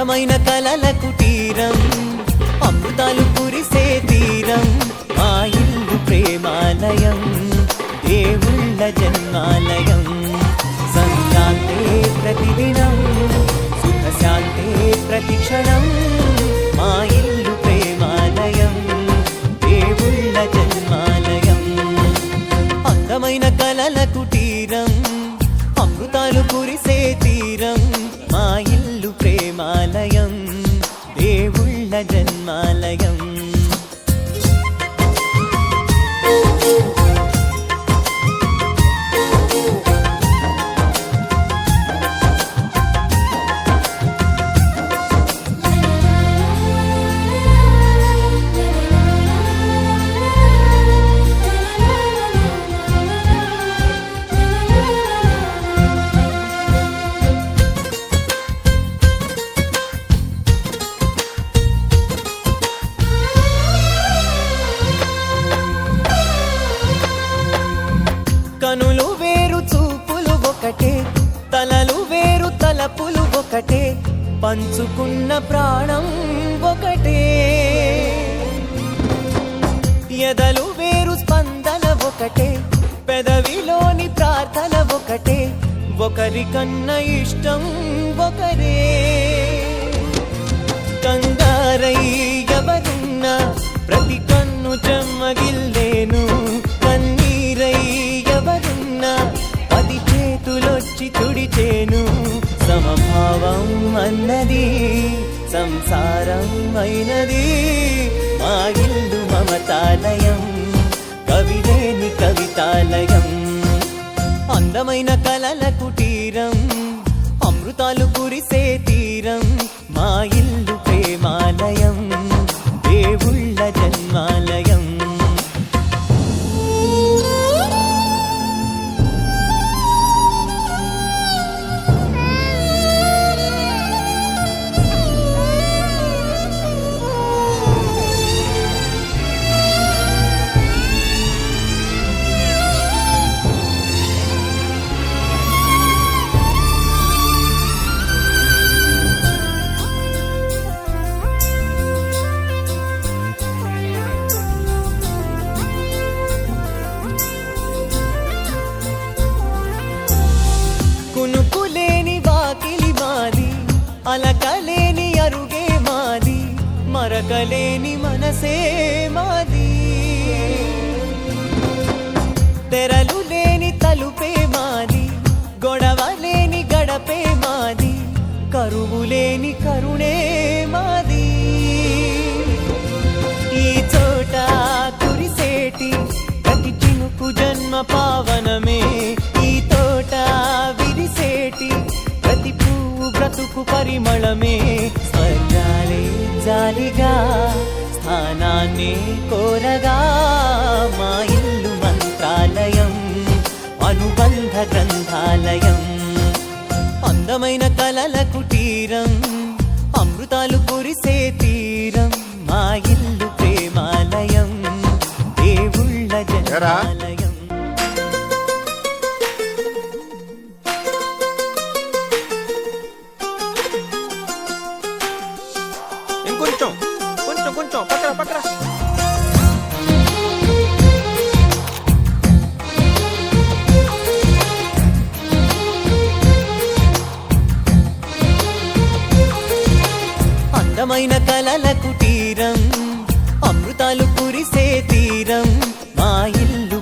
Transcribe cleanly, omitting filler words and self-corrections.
అందమైన కలల కుటీరం అమృతాలు కురిసే తీరం మా ఇల్లు ప్రేమాలయం దేవుళ్ళ జన్మాలయం సంక్రాంతే ప్రతిదినం సుఖశాంతే ప్రతిక్షణం మా ఇల్లు ప్రేమాలయం దేవుళ్ళ జన్మాలయం అందమైన కలల కుటీరం అమృతాలు కురిసే తీరం మా ఇల్లు ప్రేమాలయం దేవుళ్ళ జన్మాలయం కనులు వేరు చూపులు ఒకటే తలలు వేరు తలపులు ఒకటే పంచుకున్న ప్రాణం ఒకటే ఎదలు వేరు స్పందన ఒకటే పెదవిలోని ప్రార్థన ఒకటే ఒకరికన్నా ఇష్టం ఒకరే కంగారై ఎవరున్నా ప్రతి కన్ను చెమ్మగిల్లేను కన్నీరై ఎవరున్నా పది చేతులొచ్చి తుడిచేను సమభావం అన్నది సంసారం అయినది మా ఇల్లు మమతాలయం కవిలేని కవితాలయం అందమైన కలల కుటీరం అమృతాలు కురిసే తీరం మా ఇల్లు ప్రేమాలయం దేవుళ్ళ జన్మాలయం కునుకులేని వాకిలి మాది అలకలేని అరుగే మాది మరకలేని మనసే మాది తెరలు లేని తలుపే మాది గొడవ లేని గడపే మాది కరువు లేని కరుణే మాది ఈ చోట కురిసేటి ప్రతి చినుకు జన్మ పావనమే ఈ తోట విరిసేటి ప్రతి పువ్వు బ్రతుకు పరిమళమే స్వర్గాలే జాలిగా స్థానాన్ని కోరగా మా ఇల్లు మంత్రాలయం అనుబంధ గ్రంథాలయం అందమైన కలల కుటీరం అమృతాలు కురిసే తీరం మా ఇల్లు ప్రేమాలయం దేవుళ్ళ జన్మాలయం ఇంకొంచెం కొంచెం కొంచెం పక్కన పక్కన అందమైన కలల కుటీరం అమృతాలు కురిసే తీరం మా ఇల్లు